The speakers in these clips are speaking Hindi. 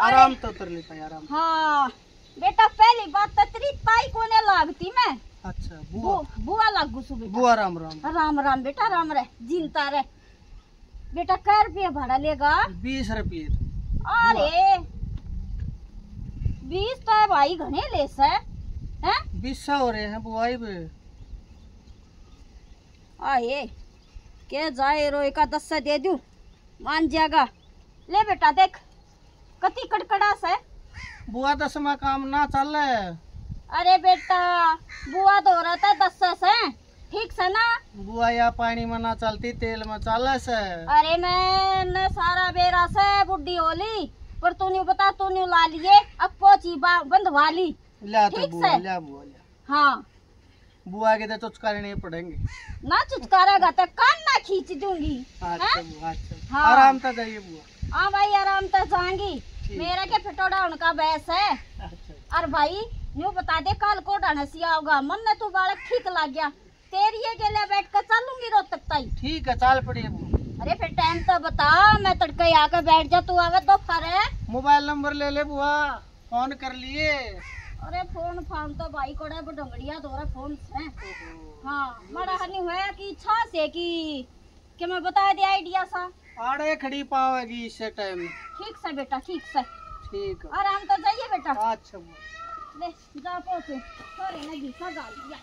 आराम तो कर लेता है आराम। हाँ बेटा पहली बात तो तेरी ताई कोने लागती मैं। अच्छा बुआ बुआ लागू सु बेटा। बुआ राम राम। राम राम बेटा राम रे जीनता रे बेटा। कै रुपया भाड़ा लेगा? 20 रुपये। अरे 20 तो है भाई घने लेस है 20 हो रहे हैं बुआई पे। आए के जाए रोई का 10 दे दूं मान जाएगा। ले बेटा देख कति कड़कड़ास है बुआ 10 में काम ना चल है। अरे बेटा बुआ तो रहा था 10 से ठीक से ना। बुआ या पानी में ना चलती तेल में चल से। अरे मैंने सारा बेरा से बुढ़ी होली पर तू नहीं बता तू नहीं ला लिए अब पोची बंधवा ली। ठीक से ला बुआ ला। हाँ बुआ के तो चुचकारे नहीं पड़ेंगे ना चुचकारेगा तो कान ना खींच दूंगी। अच्छा बुआ अच्छा। हाँ। आराम से जाइए बुआ। हाँ भाई आराम से जाएंगी। मेरा क्या फिटोड़ा उनका बैस है। अच्छा। और भाई न्यू बता दे कल को डानसिया होगा मन ने तू बालक ठीक लग गया तेरी के लिए बैठ कर चलूंगी रोज तक ताई। ठीक है चाल पड़ी बुआ। अरे फिर टाइम तो बता मैं तड़के आकर बैठ जा तू आवे तो फर है। मोबाइल नंबर ले ले बुआ फोन कर लिए। अरे फोन फान तो भाई को डंगड़िया दो फोन से। हाँ बड़ा हनी हुआ कि इच्छा से कि मैं बता दिया आइडिया सा आड़े खड़ी पावेगी इस टाइम। ठीक से बेटा ठीक से। ठीक है आराम तो जाइए बेटा। अच्छा बुआ। ले जा पहुंचे सॉरी लगी सा गाल दिया।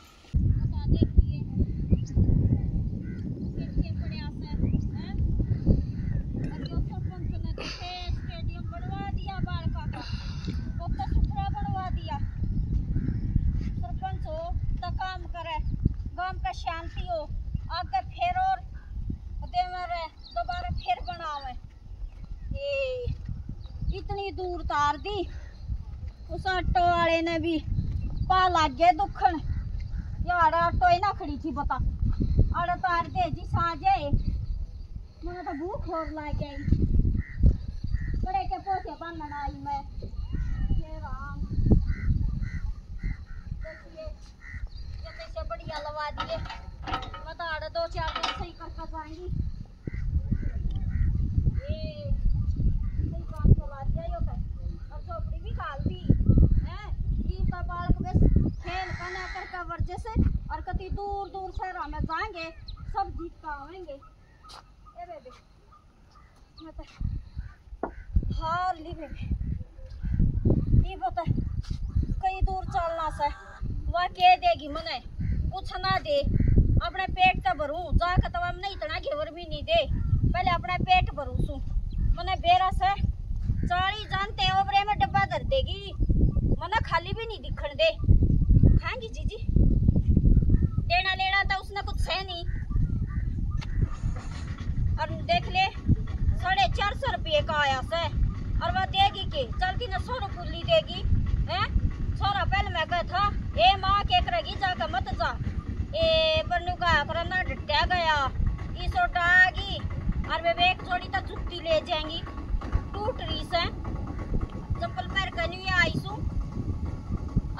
शांति हो आगे फिर और दोबारा फिर बनावे। ये इतनी दूर तार दी उस ऑटो वाले ने भी पा लग गए दुखन यार ऑटो ही ना खड़ी थी बता और तार दे जी साजे मैंने तो भूख और लग गई बड़े के पोसे बनन आई मैं। ये राम जैसे बढ़िया लगा दिए मैं तो आड़े 2-4 दिन सही करके जाएंगी। ये सही काम चला दिया यो और झोपड़ी भी खाल दी है ई तो बालक बस खेल करने करके वर्जे से और कति दूर दूर शहरों में जाएंगे सब जीत का आवेंगे। ए बेबी मैं तो हार ली बेबी ये बता कई दूर चलना से वह के देगी मने कुछ ना दे अपने पेट का भरूं जाकर तो हम नहीं इतना घेवर भी नहीं दे पहले अपना पेट भरूं सू मने बेरा से 40 जानते ओबरे में डब्बा धर देगी मने खाली भी नहीं दिखण दे खाएंगी जीजी देना लेना तो उसने कुछ है नहीं। और देख ले 450 रुपये का आया से और वह देगी के चल की न 100 रुपये देगी हैं। छोरा पहले मैं कहा था ए माँ के करेगी जाकर मत जा ए बन्नू का करना डटा गया ई सोटा आगी और वे एक जोड़ी तक जुत्ती ले जाएंगी टूट रही से चप्पल पैर कनी आई सू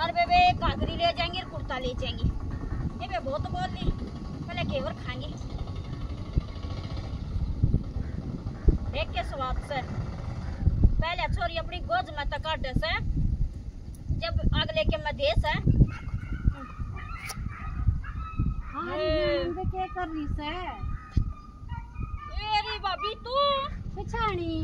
और वे घाघरी ले जाएंगी और कुर्ता ले जाएंगी। ये वे बहुत बोल ली पहले घेवर खाएंगे देख के स्वाद से पहले छोरी अपनी गोद में तक काटे से जब अगले के मधेश है। क्या कर रही से अरे भाभी तू पिछानी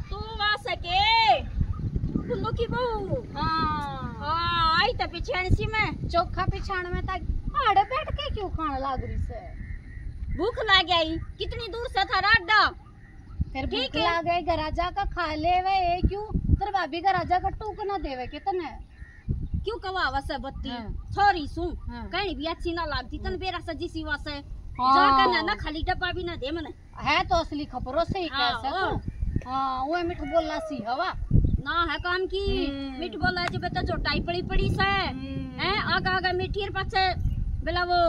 तू आ सके कुल्लू की बहू। हाँ आई तो पिछानी सी में चोखा पिछाण में तक आड़े बैठ के क्यों खाने लाग रही से भूख लग गई कितनी दूर से था राडा फिर भूख लग गई गराजा का खा ले वे क्यों तेरे भाभी गराजा का टूक ना देवे कितने क्यों कवावा से बत्ती छोरी सू कहीं भी अच्छी ना लगती तन बेरा सजी सी वासे जाकर ना खाली डब्बा भी ना दे मने है तो असली खबरों से ही कह सकूं। हाँ वो मिठ बोला सी हवा ना है काम की मिठ बोला जब तो चोटाई पड़ी पड़ी से हैं आगा आगा मिठी पाछे बेला वो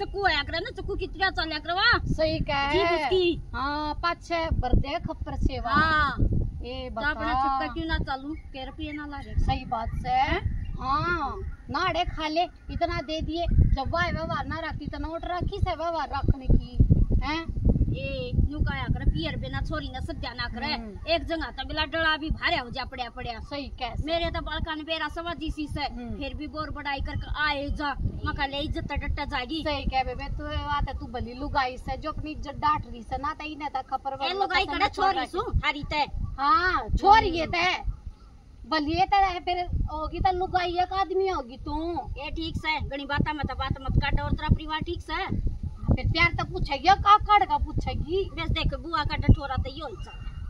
चक्कू आया करे ना चक्कू कितना चलया करवा सही कह जी उसकी। हाँ पाछे बरदे खप्पर सेवा। हाँ ए बता अपना चक्का क्यों ना चालू के रुपये ना लागे सही बात से। हाँ नाड़े खा ले इतना दे दिए जब व्यवहार ना रखती तो नोट रखी से व्यवहार रखने की हैं ए न्यू काया करे पियर बिना छोरी न सद्या ना करे एक जगह त बिला डला भी भारे हो जा पड़या पड़या सही कह मेरे तो बालकान बेरा सवाजी सी से फिर भी बोर बड़ाई कर आए जा मका ले इज्जत डट जागी सही कह बेबे तू आते तू भली लुगाई से जो अपनी इज्जत डांट रही से ना तई ने ता खपर ए लुगाई करे छोरी सु थारी ते हां छोरी ये ते बलिए ते फिर होगी त लुगाई एक आदमी होगी तू ए ठीक से घणी बात मत काट और तेरा परिवार ठीक से फिर प्यार तो पूछेगी का काट का पूछेगी बस देख बुआ का टठोरा तो यो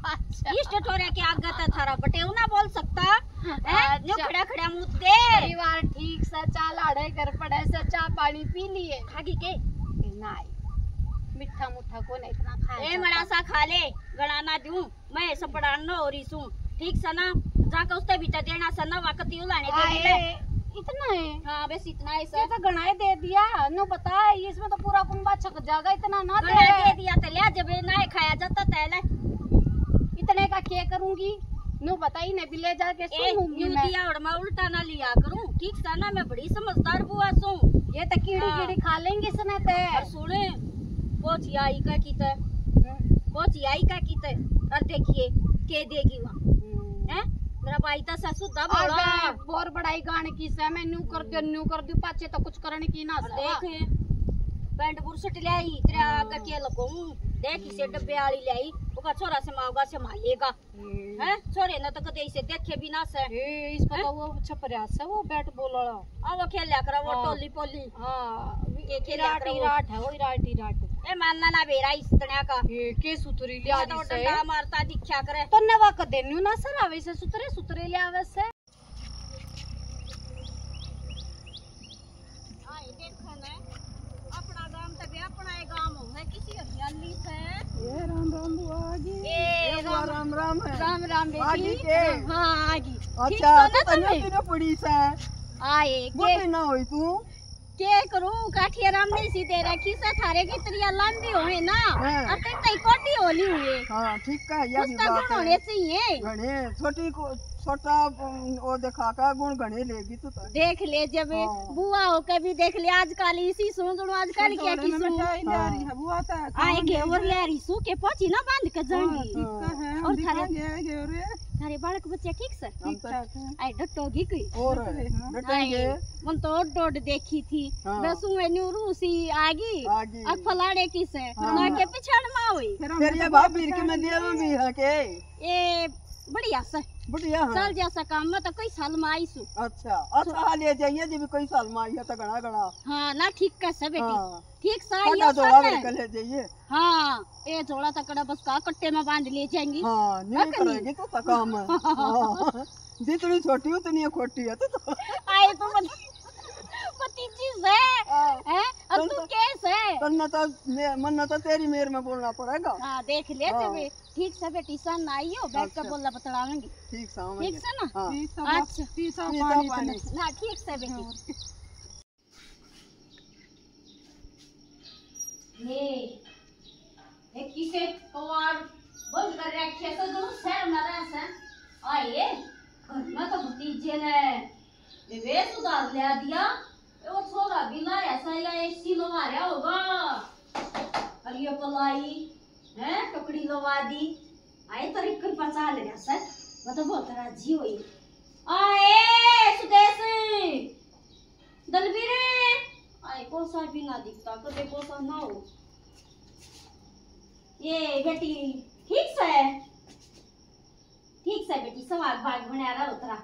अच्छा इस टठोरे के आगे तो थारा बटेव ना बोल सकता है जो खड़ा खड़ा मुंह दे परिवार ठीक से चाल आड़े कर पड़े से चाय पानी पी लिए खागी के नहीं मीठा मुठा को नहीं इतना खाए ए मड़ा सा खा ले गड़ा ना दूं मैं सपड़ा न हो रही सू ठीक से ना जाके उसते भीतर देना सा ना वकती उलाने दे इतना है हां बस इतना है ये तो गणाए दे दिया नो बता इसमें तो पूरा कुंबा छक जाएगा इतना ना दे दिया तो ले जब ना खाया जाता तैले इतने का क्या करूंगी नो बताई ने भी ले जाके सुनूंगी मैं दिया और मैं उल्टा ना लिया करूं ठीक सा ना मैं बड़ी समझदार बुआ सू ये तो कीड़ी कीड़ी खा लेंगे सने ते और सुने पोची आई का कीते पोची आई का कीते और देखिए के देगी वहां हैं मेरा भाई ता ससु दब बड़ा बोर बड़ाई गाने की से मैं न्यू कर दू पाछे तो कुछ करने की ना देख पैंट बुरसट ले आई तेरे आगे के लगूं देख इसे डब्बे वाली ले आई ओका छोरा से मांगा से मालेगा हैं छोरे न तो कदे इसे देखे बिना से ए इस पर तो वो छपरिया से वो बैट बॉल वाला अब खेलया कर वो टोली पोली हां के खेलया कर राट है वो राट ए मानना ना बेरा इस तणया का ए के सुतरी ले तो डंडा मारता दिखया करे तो नवा क देन्यू ना सर आवे से सुतरे ले आवे से आई देखो ने अपना गांव त बे अपना ए गांव है किसी हरियाली से ए राम राम बुआ जी ए राम राम है राम आगी बेटी के हां आगी अच्छा तो तने तेरे पड़ी से आए वो ना होई तू के करूं काठिया राम ने सीधे रखी से थारे की तरिया लंबी होए ना और ते तई कोटी होली हुए हां ठीक है ये भी उसका बात गुण होने है चाहिए घणे छोटी को छोटा वो दिखा का गुण घणे लेगी तू तो देख ले जब बुआ हो के भी देख ले आजकल इसी सुन आजकल क्या की सुन है बुआ ता आए घेवर ले रही सु के पहुंची ना बांध के जाएंगी ठीक है और थारे घेवरे थारे बालक बच्चे ठीक से ठीक ठाक है आई डटोगी कोई और डटेंगे मन तो डोड देखी थी हाँ। बस मैं रूसी आगी आगी और फलाड़े की से हाँ। ना के पिछड़ में हुई फिर ये भाभी के मैं देव भी है के ए बढ़िया से बढ़िया है चल जैसा काम में तो कई साल में आई सु अच्छा ले जाइए जब कोई साल में आई है तो घना हाँ ना ठीक कैसे बेटी हाँ ठीक सा फटा ये जोड़ा सब करके ले जाइए हाँ ए जोड़ा तकड़ा बस का कट्टे में बांध ले जाएंगी हाँ नहीं करेगी तो काम है हाँ, जितनी छोटी उतनी खोटी है तो आए तो भतीजी से हैं अब तू कैसे मन तो तेरी मेर में बोलना पड़ेगा हाँ देख ले हाँ। तबे ठीक से बेटी सन आई हो बैठ कर अच्छा। बोलना बतलावेंगी ठीक ठीक से ना हाँ अच्छा पीसा पानी ना ठीक से बेटी ये किसे कवाड़ बंद कर रखे तो जो शहर में रहे आइए घर में तो भतीजे ने वे सुधार ले दिया वो छोरा भी ना ऐसा या एसी लगा रहा होगा और ये पलाई है टुकड़ी लगा दी आए तरीक कर पचा ले सर मतलब बहुत राजी हुई आए सुदेश दलबीरे आए कोसा भी ना दिखता कदे कोसा ना हो ये बेटी ठीक से बेटी सवाल भाग बना रहा उतरा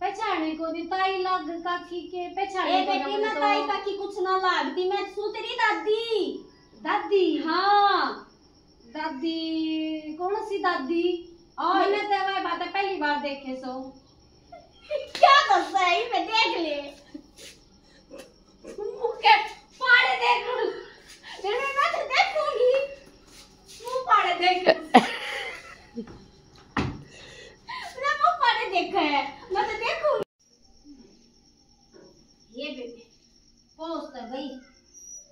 पहचाने को दी ताई लाग काकी के पहचाने ए बेटी मैं ताई काकी कुछ ना लागती मैं सु तेरी दादी हाँ दादी कौन सी दादी और मैंने तो वह बातें पहली बार देखे सो क्या दसा है मैं देख ले मुझे पाड़े देख फिर मैं तो देखूंगी मुंह पाड़े देख मैं मुंह पाड़े देखा है मैं तो देखूंगी ये बेबी पहुंच तो गई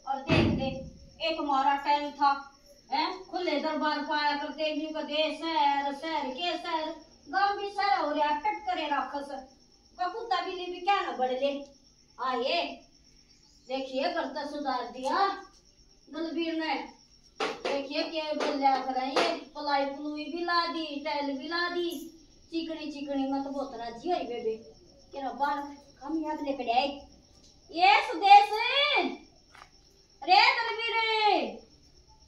और देख ले एक हमारा टाइम था हैं खुले दरबार पाया करते भी कदे शहर के शहर गांव भी सारा हो रहा कट करे राखस कबूता भी क्या ना बढ़ ले आए देखिए करता सुधार दिया दलबीर ने देखिए बोलिया करें ये पलाई पुलुई भी ला दी टैल भी ला दी चिकनी चिकनी मत बहुत राजी आई बेबे केरा बाल हम याद लेके आए ये सुदेश रे तलबीरे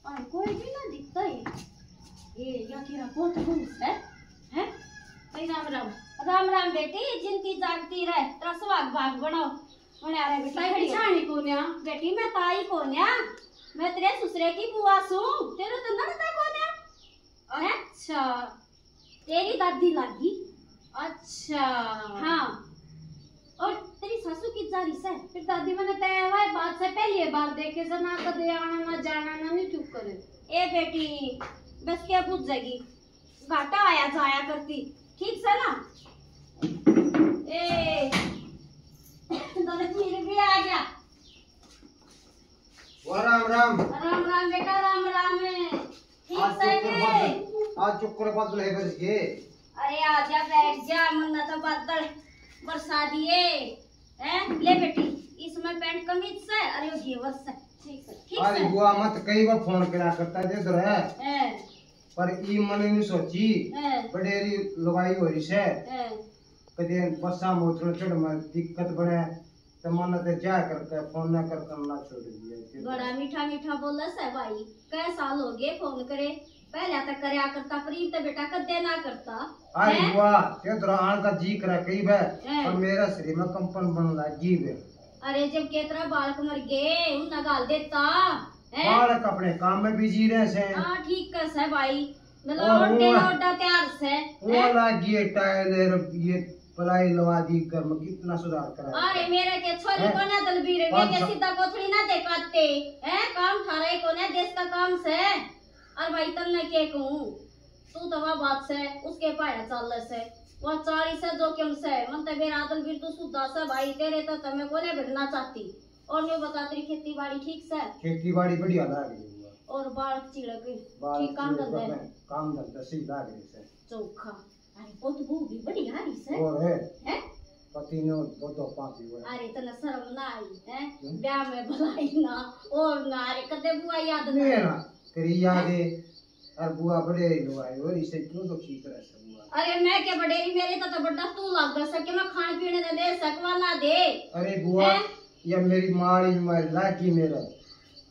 और कोई भी ना दिखता है ये या तेरा बहुत खुश है राम राम राम राम बेटी जिनकी जागती रहे तेरा सुहाग भाग बनाओ उन्हें आ रहे बेटी खड़ी छानी कोन्या बेटी मैं ताई कोन्या मैं तेरे ससुरे की बुआ सू तेरे तो ननदा कोन्या अच्छा तेरी दादी लागी अच्छा हाँ और तेरी सासू की जारी से फिर दादी मैंने तय हुआ बात से पहली बार देखे से ना कदे आना ना जाना ना नहीं चुप करे ए बेटी बस क्या पूछ जाएगी घाटा आया जाया करती ठीक से ना ए दौलत मेरे भी आ गया राम राम राम राम बेटा राम राम ठीक से आज चुक्कर बादल है बस के अरे आजा बैठ जा मन्ना तो बादल बरसा दिए हैं ले बेटी इसमें पैंट कमीज से अरे ये घेवर से ठीक अरे से बुआ मत कई बार फोन करा करता दे तो है हैं पर ई मन नहीं सोची बड़ेरी लुगाई हो रही से कदे बसा मोटर चढ़ में दिक्कत बने तो मन ते जा करके फोन ना कर करना छोड़ दिया बड़ा मीठा मीठा बोला से भाई कई साल हो गए फोन करे पहले तक करया करता प्रीत तो बेटा कदे ना करता अरे बुआ ते तो आन का जी करा कई बे हैं। पर मेरा शरीर में कंपन बन लगी बे अरे जब केतरा बालक मर गए उन गाल देता हैं बालक अपने काम में बिजी रहे से हां ठीक कर से भाई और मतलब वो- ओडा तैयार से वो लगी है टाइलर ये पलाई लवा दी कर में कितना सुधार करा अरे मेरे के छोरी हैं? कोने दलबीर वे कौन के सा? सीधा कोथड़ी ना देखाते हैं काम थारे कोने देश का काम से और भाई तन्ने के कहूं तू तो वह बात से उसके पाया चल से वह 40 से जोखिम से मन ते मेरा दलबीर तू सुधा से भाई तेरे तो तमे कोने भिड़ना चाहती और मैं बता तेरी खेती बाड़ी ठीक से खेती बाड़ी बढ़िया लाग रही है और बाल चिड़क बाल ठीक काम चिड़क धंधे में काम धंधा सही लाग रही से चोखा अरे बहुत वो भी बढ़िया रही से और है हैं पति ने दो पांच हुए अरे तना शर्म ना आई है हम्म। ब्याह में भलाई ना और ना अरे कदे बुआ याद नहीं ना ना तेरी याद है और बुआ बड़े लोग आए और इसे क्यों तो ठीक रह सब बुआ अरे मैं क्या बडेरी मेरे तो बड़ा तू लग सके मैं खान पीने ने दे सकवा ना दे अरे बुआ हैं? ये मेरी माँ ही बीमार लागी मेरा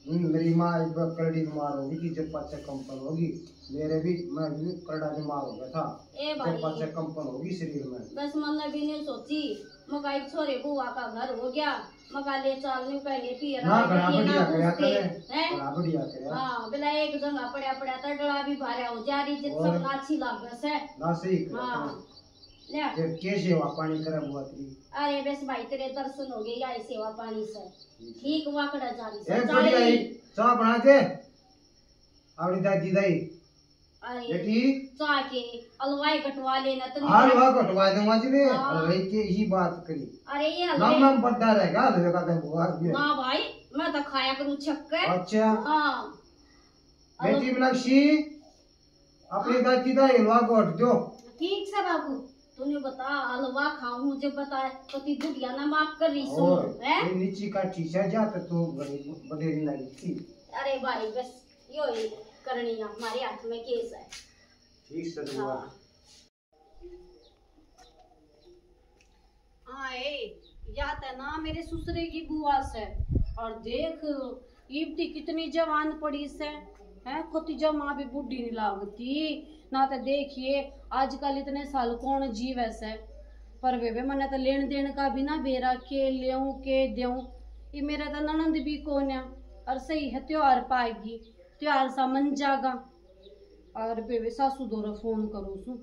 मेरी माँ एक बार करड़ी बीमार होगी कि जब पाचा कंपन होगी मेरे भी मैं भी करड़ा बीमार हो गया था ए जब भाई पाचा कंपन होगी शरीर में बस मन भी नहीं सोची मका एक छोरे बुआ का घर हो गया मका ले चाल नहीं पहले पिए ना बड़ा बढ़िया करा करे हैं बड़ा बढ़िया करा हां बिना एक जगह पड़ा पड़ा तड़ड़ा भी भारा हो जा रही जित सब और? नाची लाग से ना सही करा हां ले आ। फिर के सेवा पानी करे बुआ तेरी अरे बस भाई तेरे दर्शन हो गए या सेवा पानी से ठीक वाकड़ा जा रही ए से बढ़िया ही चाय बना दे आवड़ी दादी दाई अरे बेटी चाय के अलवाई कटवा लेना तो हलवा कटवा दूंगा जी ने हाँ। हलवे की ही बात करी अरे ये नाम हलवे नाम बड्डा रहेगा हलवे का तो बुआ भी है। ना भाई मैं तो खाया करूं छक्के अच्छा हाँ बेटी मीनाक्षी अपनी दादी का हलवा गोट दो ठीक से बाबू तूने बता हलवा खाऊं मुझे बता पति बुढ़िया ना माफ कर रही सो और है ये नीचे का टीचा जा तो तू बडेरी लगी थी अरे भाई बस यो ही करनी है हमारे हाथ में केस है ठीक से बुआ हाँ। आए जाता ना मेरे ससुरे की बुआ से और देख इब्ती कितनी जवान पड़ी से है खुद जमा भी बुढ़ी नहीं लागती ना तो देखिए आजकल इतने साल कौन जीवे से पर वे मैंने तो लेन देन का भी ना बेरा के लेऊं के देऊं ये मेरा तो ननंद भी कौन है और सही है त्योहार पाएगी त्योहार सा मन जागा और बेबे सासू दोरा फोन करो सु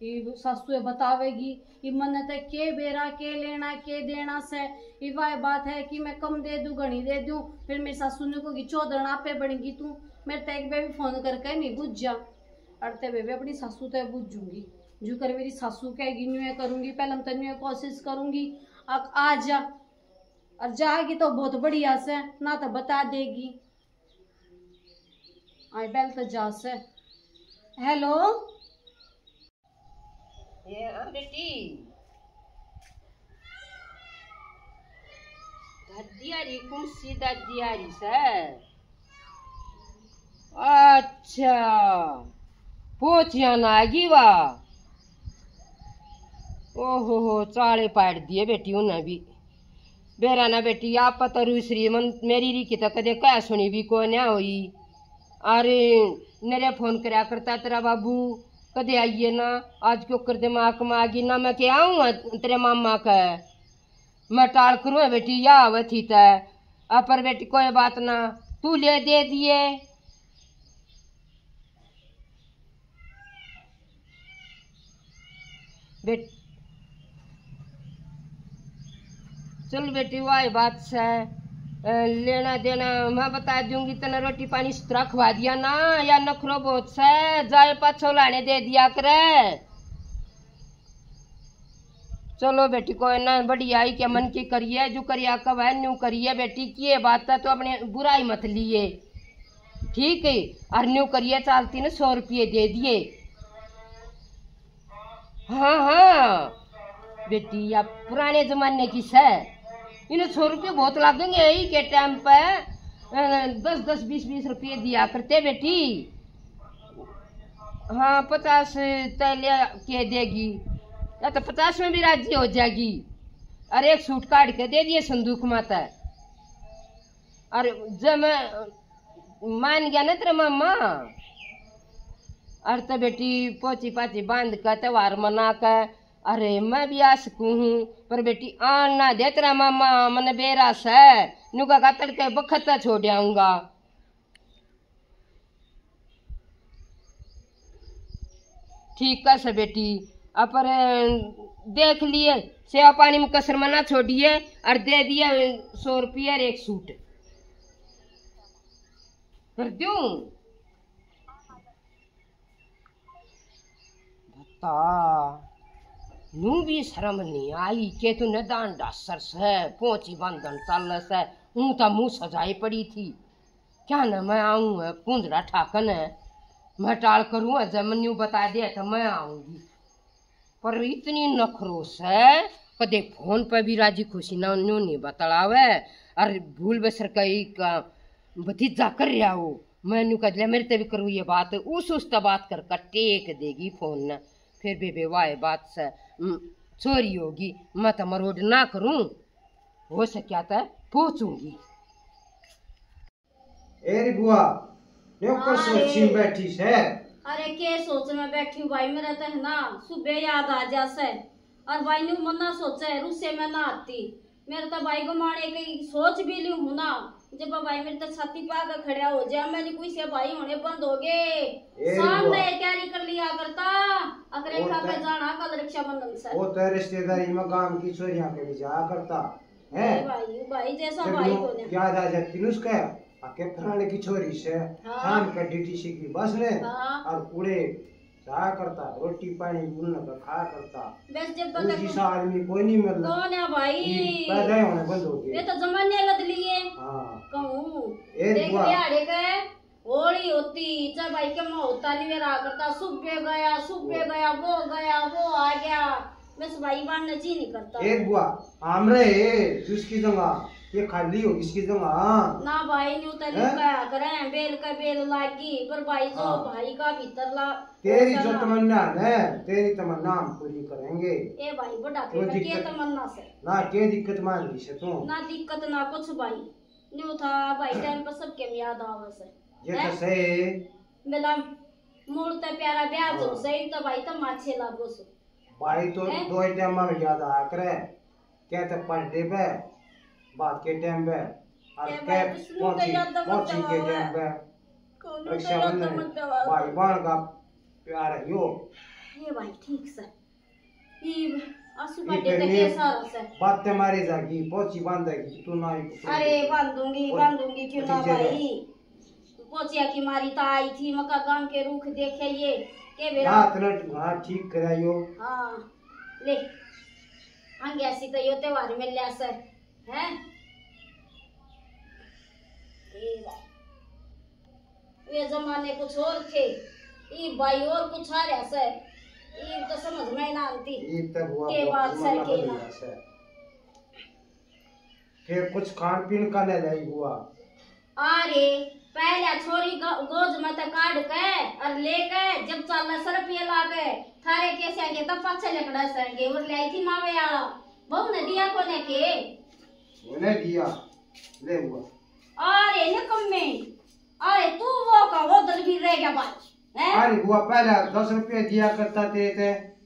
ये सासू बतावेगी ये मन ते के बेरा के लेना के देना से ये वह बात है कि मैं कम दे दूं घनी दे दूं फिर मेरी सासू ने कहोगी चौधरना पे बनेगी तू मेरे ते एक बेबी फोन करके नहीं बुझ जा अड़ते बेबे अपनी सासू ते बुझूंगी जो कर मेरी सासू कहेगी न्यू करूंगी पहले तो न्यू कोशिश करूंगी अब आ जा और जाएगी तो बहुत बढ़िया से ना तो बता देगी आई बेल तो जा से हेलो ये बेटी दादियारी कौन सी दादियारी से अच्छा पोचिया ना आएगी वाह। ओहो हो चाले पाट दिए बेटी उन्हें भी बेरा ना बेटी आप पता रूसरी मन मेरी री की तो कदे क्या सुनी भी को ना हुई। अरे मेरे फोन करा करता तेरा बाबू कदे आइए ना आज क्यों कर दिमाग में आ गई ना मैं क्या आऊँ तेरे मामा का मैं टाल करूँ बेटी या वथी तय पर बेटी कोई बात ना तू ले दे दिए। बेट चल बेटी वाही बात से लेना देना मैं बता दूंगी तना रोटी पानी सुतरा खवा दिया ना या नखरो बहुत से जाए पाछो लाने दे दिया करे। चलो बेटी कोई ना बढ़िया ही क्या मन की करिए जो करिया कब है न्यू करिए बेटी की ये बात है तो अपने बुराई मत लिए ठीक है और न्यू करिए चालती ने 100 रुपये दे दिए। हाँ हाँ बेटी आप पुराने जमाने की है इन्हें 100 रुपये बहुत लगेंगे यही के टाइम पे 10-10 20-20 रुपये दिया करते बेटी। हाँ 50 तैले के देगी या तो 50 में भी राजी हो जाएगी। अरे एक सूट काट के दे दिए संदूक माता और जब मैं मान गया ना तेरा मामा और तो बेटी पोची पाची बांध कर त्योहार मना कर अरे मैं भी आ सकूँ हूँ पर बेटी आन ना दे तेरा मामा मन बेरास है नुका का तड़के बखत छोड़ आऊंगा। ठीक है बेटी अपर देख लिए सेवा पानी में कसर मना छोड़िए और दे दिया 100 रुपये एक सूट कर दूं। बता नू भी शर्म नहीं आई के तू नदान डासर से पोची बंधन चल से हूँ तो मुँह सजाई पड़ी थी क्या न मैं आऊँ पूंजरा ठाकन है मैं टाल करूँ जब मन्यू बता दिया तो मैं आऊँगी पर इतनी नखरोस है कदे फोन पर भी राजी खुशी ना न्यू नहीं बतलावे और भूल बसर कई का भतीजा कर रहा हो मैं न्यू कह मेरे ते भी करूँ ये बात उस बात कर टेक देगी फोन न फिर बेबे वाह बात से चोरी होगी मैं तो मरोड ना करूं हो सका तो पहुंचूंगी। ए बुआ न्योकर सोची बैठी से। अरे के सोच में बैठी हूँ भाई मेरा तो है ना सुबह याद आ जासे और भाई ने मना सोचा है रुसे में ना आती मेरे तो भाई घुमाने की सोच भी ली हूँ ना जब भाई मेरे तो छाती पा कर खड़ा हो जाए मैंने कोई से भाई होने बंद हो गए सामने तैयारी कर लिया करता अगर एक आगे जाना कल रक्षाबंधन से वो तो रिश्तेदारी में गांव की छोरियां के भी जा करता है भाई जैसा भाई को ने याद आ जाती है उसका आके फलाने की छोरी से शाम का डीटीसी की बस में और पूरे जा करता रोटी पानी उन्हें का खा करता बस जब पता दूसरी आदमी कोई नहीं मिल कौन है भाई पैदा होने बंद हो गए ये तो जमाने बदली है। हां कहूं एक देख दिहाड़े का होली होती चाहे भाई के मां होता नहीं मेरा करता सुबह गया वो आ गया बस भाई बनना जी नहीं करता। एक बुआ हमरे जिसकी जगह ये खाली हो इसकी जगह ना भाई न्यू तो लिखा करें बेल का बेल लागी पर भाई जो भाई का भीतर ला तेरी जो तमन्ना है तेरी तमन्ना हम पूरी करेंगे। ए भाई बड़ा के तमन्ना से ना के दिक्कत मान ली से तू ना दिक्कत ना कुछ भाई न्यू था भाई टाइम पर सबके याद आवे से ये तो सही मेला मूल तो प्यारा ब्याह जो सही तो भाई तो माछे लागो सो भाई तो दो टाइम में याद आ करे क्या तो पर दे पे बात के टाइम पे और के पहुंची के टाइम पे रक्षाबंधन भाई बहन का प्यार है यो ये भाई ठीक से ये आंसू का देते के सारा से बात ते मारी जागी पहुंची बांधेगी तू ना अरे बांधूंगी क्यों ना भाई पहुंचिया की मारी तो आई थी मका गांव के रुख देखे ये के बेरा हां ठीक करायो हां ले आंगे ऐसी तो यो त्योहार में लिया सर हैं ये जमाने कुछ और थे ये भाई और कुछ आ रहा सर ये तो समझ में ना आती के बात सर के ना के कुछ खान पीन का ले लाई हुआ अरे पहले छोरी गोद में तो काट के और लेके जब 40 रुपये ला के थारे कैसे आगे तब पाछे लकड़ा सर और ले आई थी मावे वाला बहु ने दिया कोने के उन्हें दिया ले हुआ। अरे न कम में अरे तू वो का वो दल भी रह गया बात है। अरे बुआ पहले 10 रुपये दिया करता थे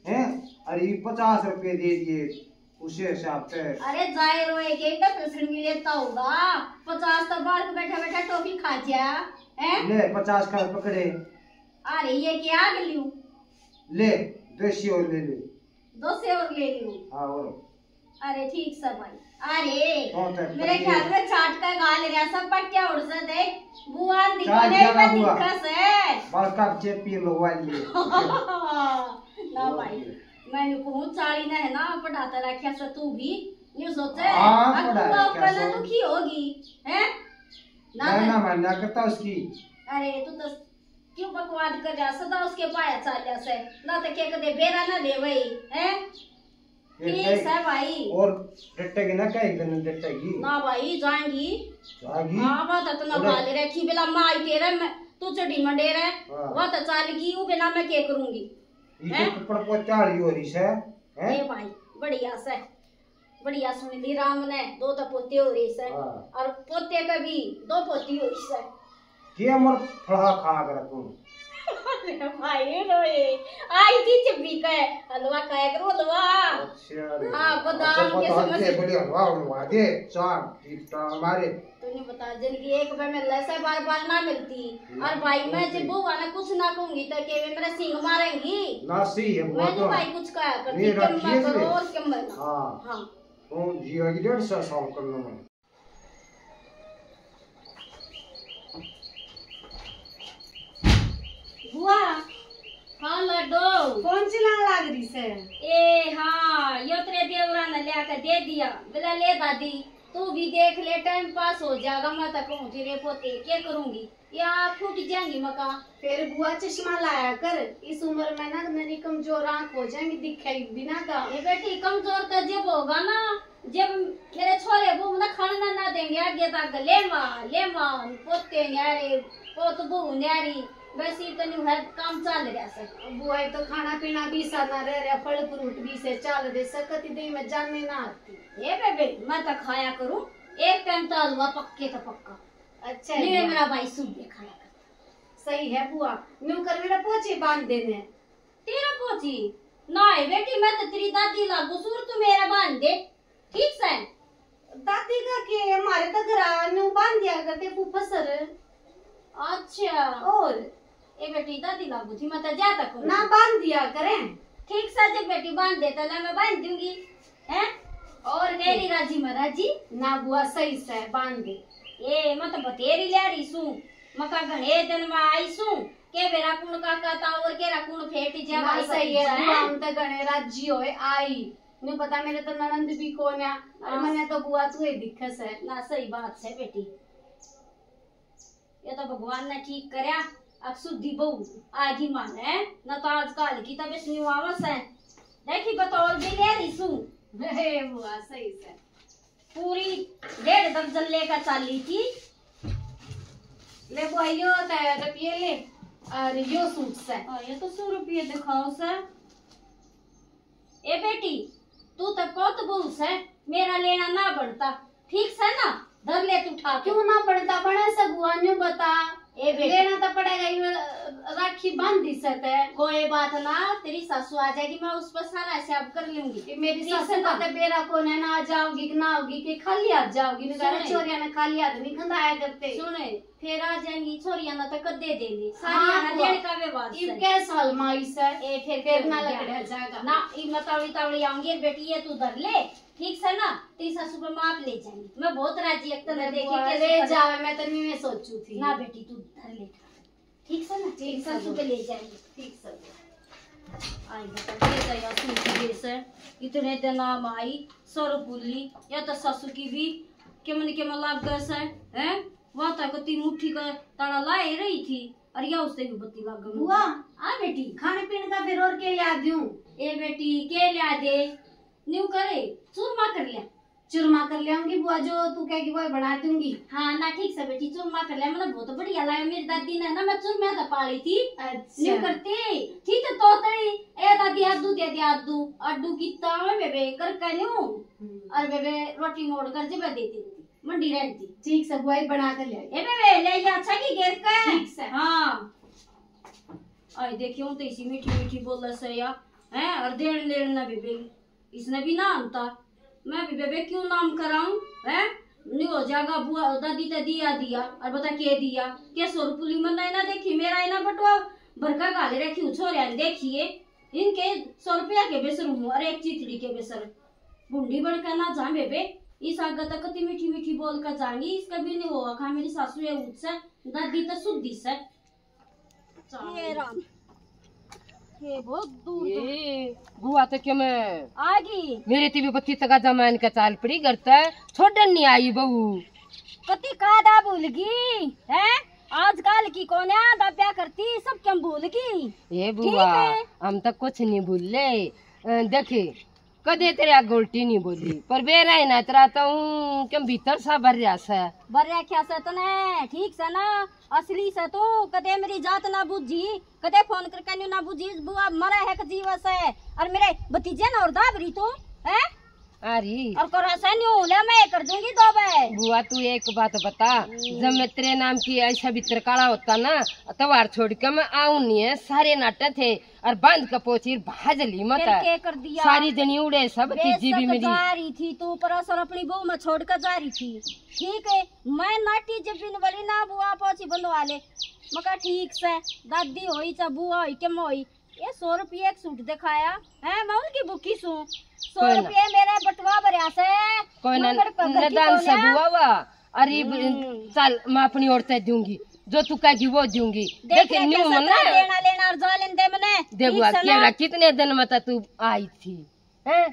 हैं, अरे 50 रुपये दे दिए उसी हिसाब से। अरे जाहिर हो एक एक पेशेंट भी लेता होगा 50 तो बाहर के बैठा बैठा टॉफी खा जा है ले 50 का पकड़े। अरे ये क्या गलियो ले 200 और ले ले 200 और ले लियो। हाँ और अरे ठीक सब भाई। अरे कौन है? मेरे ख्याल में चाट का गाल रहा सब पर क्या उड़ सा देख बुआ चाट दिखने जगह में बुआ। दिखस है बाल का चेपी लगवा लिए। ना भाई मैंने कहूँ चाली ने है ना पढ़ाता रखा से तू भी ये सोचे हाँ, अब पढ़ा तू रखा पहले सो। दुखी होगी है ना मानना करता उसकी। अरे तू तो क्यों बकवाद कर रहा सदा उसके पाया चालिया से ना तो क्या कदे बेरा ना दे भाई है ठीक है भाई। और डटेगी ना क्या एक दिन डटेगी ना भाई जाएंगी जाएगी। हाँ बात तो ना बाल रखी बिला माई तेरे मैं तू चढ़ी मंडे रहे हाँ। वो तो चालगी वो बिना मैं क्या करूंगी ये तो कपड़ पोचाड़ी हो रही है ए भाई बढ़िया से बढ़िया सुन ली राम ने 2 तो पोते हो रही से हाँ। और पोते का भी 2 पोती हो रही से के मर फड़ा खा कर तू। अरे भाई रोए आई थी चिब्बी का हलवा खाया करो हलवा। अच्छा हाँ बादाम के समझ दे बड़ी हलवा बनवा दे चार टीटा हमारे। तूने बता जिनकी एक बार में लैसे बार बार ना मिलती और भाई मैं जब बुआ ने कुछ ना कहूंगी तो के वे मेरा सिंग मारेंगी ना सही है वो मैं तो। भाई कुछ कहा करती नहीं, कम रखिए करो से। और कम करना। हाँ हाँ तू जियो की 150 साल कर लो मैं। बुआ हाँ लड्डू कौन सी लान लाग रही से? ए हाँ यो तेरे देवरा ने ले आकर दे दिया बोला ले दादी तू भी देख ले टाइम पास हो जाएगा मैं तक पहुंची रे पोते क्या करूंगी या फूट जाएंगी मका। फिर बुआ चश्मा लाया कर इस उम्र में ना मेरी कमजोर आंख हो जाएंगी दिखाई बिना का। ये बेटी कमजोर तो जब होगा ना जब मेरे छोरे वो ना खाना ना देंगे आगे तक ले मां पोते न्यारे पोत बहू न्यारी बस ये तो नहीं है काम चल रहा है। बुआ तो खाना पीना भी सा ना रह रहा फल फ्रूट भी से चल रहे सकती दे में जाने ना आती। ये बेबे मैं तो खाया करूं एक टाइम तो हलवा पक्के तो पक्का। अच्छा नहीं है मेरा भाई सूप भी खाया करता। सही है बुआ न्यू कर मेरा पोछे बांध देने। तेरा पोची ना है बेटी मैं तो तेरी दादी लागू सूर तू मेरा बांध दे ठीक से। दादी का के हमारे तो घर न्यू बांध दिया करते फूफा सर। अच्छा और ए बेटी दादी लागू थी मैं तो जाता करूं ना बांध दिया करें। ठीक से जब बेटी बांध देता ना मैं बांध दूंगी हैं और तेरी राजी में राजी ना बुआ सही से बांध दे। ए मैं तो बतेरी ले रही सू मका घणे दिन में आई सू के बेरा कुण काका ता और केरा कुण फेटी जा ना भाई सही है भतीजा, बुआ हैं? हम तो गणे राज्य होए आई न्यू पता मेरे तो ननंद भी कौन है और मैंने तो बुआ तू ही दिखस है। ना सही बात है बेटी ये तो भगवान ने ठीक करया अब शुद्धि बहू आगी मान है न तो आजकल की तब इसमें आवास है देखी बतौर भी ले रही सू हे बुआ सही से पूरी 1.5 दर्जन लेकर चाली थी। ले बुआ यो रुपये ले और यो सूट से। और ये तो 100 रुपये दिखाओ सर। ए बेटी तू तो बहुत बहू है मेरा लेना ना बढ़ता ठीक से ना धर ले तू उठा के। क्यों ना पड़ता बड़ा सा बुआ न्यू बता ए बेटी लेना तो पड़ेगा ये राखी बांध दी सकते है। कोई बात ना तेरी सासू आ जाएगी मैं उस पर सारा हिसाब कर लूंगी। कि मेरी ठीक सासू है का ना? तो बेरा कौन है ना जाओगी कि ना होगी कि खाली हाथ जाओगी नहीं सुने। चोरिया ने खाली हाथ नहीं खंदाया करते। सुने फिर आ जाएंगी छोरिया ना तो कद दे देंगी हाँ, सारी ना बुआ। देने का व्यवहार ये से। क्या साल माई से ए फिर ना लकड़ा जाएगा ना ई मतावड़ी तावड़ी आऊंगी बेटी ये तू धर ले ठीक से ना तेरी सासू पे माप ले जाएंगी मैं बहुत राजी एक तो बुआ, देखी कैसे ले कर- जावे मैं तो नहीं में सोचू थी ना बेटी तू धर ले ठीक से ना तेरी सासू पे ले जाएंगी ठीक सब आई बता ये तो यार सुनती है से इतने दिन नाम आई सरपुली या तो ससु की भी केमन केमन लाग गए से हैं वहां तक 3 मुट्ठी का ताड़ा लाए रही थी और या उससे भी बत्ती लग गई। बुआ आ बेटी खाने पीने का फिर और क्या याद दूं। ए बेटी के लिया दे न्यू करे चूरमा कर लिया चूरमा कर ले आऊंगी बुआ, जो तू कहेगी वो बना दूंगी। हाँ ना ठीक से बेटी, चूरमा कर ले, मतलब बहुत बढ़िया लगा। मेरी दादी ने ना मैं चूरमा तो पाली थी, अच्छा करती थी तो तड़ी ए दादी आदू दे दिया, आदू अड्डू की तावे बेबे कर कन्यू और बेबे रोटी मोड़ कर जब देती थी, मंडी रहती। ठीक से बुआ बना कर ले ए बेबे ले जा, अच्छा की गेर का ठीक से। हाँ आई देखियो तो इसी मीठी मीठी बोल से या है, और देन लेन ना बेबे इसने भी ना आता, मैं भी बेबे क्यों नाम कराऊं है, नहीं हो जाएगा बुआ दादी ते दिया दिया और बता के दिया के 100 रुपये मन ना देखी मेरा ना बटवा भरका गाले रखी छोरे देखिए इनके 100 रुपया के बेसर हूँ और एक चितड़ी के बेसर बूंदी बढ़कर ना जा बेबे, इस आगे तक कति मीठी मीठी बोल कर जाएंगी, इसका भी नहीं होगा खा मेरी सासू है उससे दादी तो शुद्धि से। ये राम ये बहुत दूर ये बुआ तो क्या मैं आगी मेरे तीवी बत्ती तका जमान का चाल पड़ी करता है, छोड़न नहीं आई बहू कति कादा भूल गई है, आजकल की कौन दब्या करती सब क्यों भूल गई। ये बुआ हम तक कुछ नहीं भूले, देखे कदे तेरे गोल्टी नहीं बोली पर बेरा ही ना तेरा तो क्यों भीतर सा भर रहा सा बर्या क्या से तो ने ठीक से ना असली से तो कदे मेरी जात ना बुझी, कदे फोन कर कन्यू ना बुझी बुआ मरा है जीव से, और मेरे भतीजे ना और दाबरी तू है अरे और करा से न्यू ले मैं कर दूंगी 2 बे। बुआ तू एक बात बता, जब मैं तेरे नाम की ऐसा भीतर काला होता ना तवार छोड़ के मैं आऊं नहीं है, सारे नाटक थे और बंद का पोची भाजली मत के कर दिया सारी जनी उड़े सब चीजी भी मेरी जा रही थी तू पर असर अपनी बहू में छोड़ कर जा रही थी, ठीक है मैं नाटी जब बिन वाली ना बुआ पोची बंधवा ले मका ठीक से दादी होई चा बुआ होई के मोई ये 100 रुपये एक सूट दिखाया है, मैं उनकी बुकी सू 100 रुपये मेरे बटवा भरिया से कोई ना नदान से बुआ वा अरे चल मैं अपनी ओर से दूंगी जो तू कहेगी वो दूंगी। देख न्यू मना लेना लेना और जा लेंदे मने दे बुआ केवड़ा कितने दिन में तू आई थी हैं,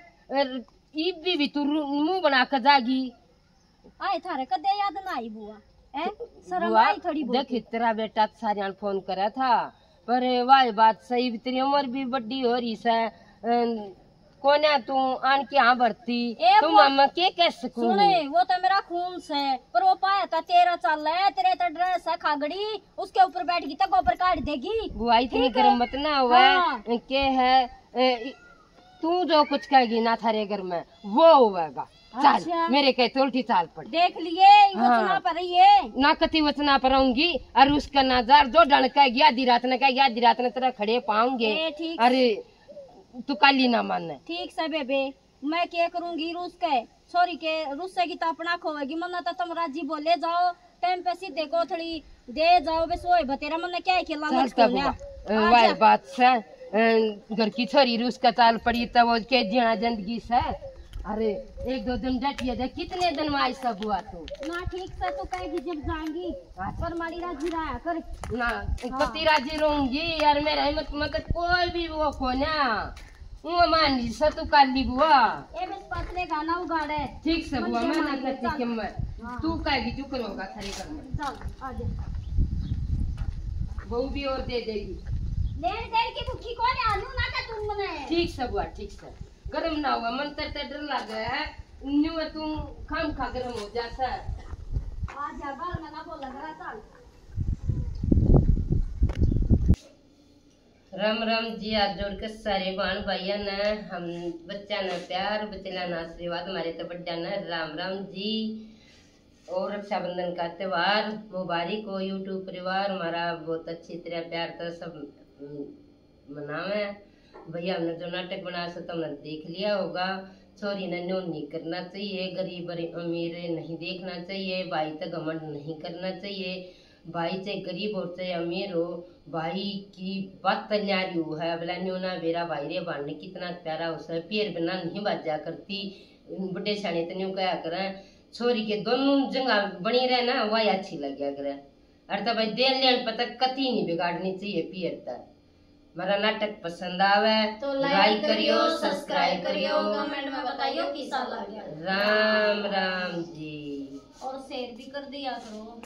ई भी तू मुंह बना कर जागी आई थारे कदे याद ना आई बुआ हैं, शर्म बुआ आई थोड़ी बहुत। देख तेरा बेटा सारियान फोन करा था पर वाह बात सही, तेरी उम्र भी बड़ी हो रही है, कोने तू आन के यहाँ भरती तू मामा के कैसे सुने वो तो मेरा खून से, पर वो पाया था तेरा चल है तेरे तो ड्रेस है खागड़ी उसके ऊपर बैठ गई तो गोबर काट देगी। बुआ इतनी गर्म मत ना हुआ के है, तू जो कुछ कहेगी ना थारे घर में वो होगा। चल अच्छा। मेरे कहे तो उल्टी चाल पड़ देख लिए वचना पर ये ना कति वचना पर आऊंगी और उसका नजार जो डण कहेगी आधी रात ने कहेगी आधी रात ने तेरा खड़े पाऊंगे, अरे तू काली ना मानना ठीक से बेबे मैं क्या करूंगी रूस के छोरी के रूसे की तो अपना खोएगी मना तो तुम राजी बोले जाओ टाइम पे सीधे कोथड़ी दे जाओ बस वो बतेरा मन क्या खिला वाह बात से घर की छोरी रूस का चाल पड़ी तब वो के जीना जिंदगी से, अरे 1-2 दिन डटिए दे कितने दिन में आई सब हुआ तू ना ठीक से तो कहेगी जब जाएंगी पर मारी राजी रहा कर ना कति राजी रहूंगी यार मेरा हिम्मत मत कोई भी वो को ना वो मान ली सा तू काली बुआ ए बस पतले गाना उगाड़े ठीक से बुआ मैं ना करती कि मैं तू कहेगी जो करोगा खरी कर में चल आ जा बहू भी और दे देगी लेन देन की भूखी कौन आलू ना का तुम मने ठीक से बुआ ठीक से गरम ना हुआ मन तर डर लगा है न्यू तू खाम खा गरम हो जाता है आ जा बाल में ना बोल लगा चल। राम राम जी आज जोड़ के सारे बहन भाइया ने हम बच्चा न प्यार बचला न आशीर्वाद हमारे तो बड्डा न राम राम जी और रक्षाबंधन का त्योहार मुबारक हो। यूट्यूब परिवार हमारा बहुत अच्छी तरह प्यार तो सब मनावे भैया हमने जो नाटक बनाया सो तुमने देख लिया होगा, छोरी ने न्यों नहीं करना चाहिए, गरीब अमीर नहीं देखना चाहिए, भाई तक घमंड नहीं करना चाहिए, भाई चाहे गरीब हो चाहे अमीर हो भाई की बात तैयारी हो है बोला न्यू ना बेरा भाई रे बांधने कितना प्यारा उसे पैर बिना नहीं बाजा करती बड़े शाने तो न्यू कहा करें छोरी के दोनों जगह बनी रहे ना वही अच्छी लगे करे अर्थात भाई देन लेन पता कति नहीं बिगाड़नी चाहिए पियर तक। हमारा नाटक पसंद आवे तो लाइक करियो सब्सक्राइब करियो कमेंट में बताइयो कैसा लगा। राम राम जी और शेयर भी कर दिया करो।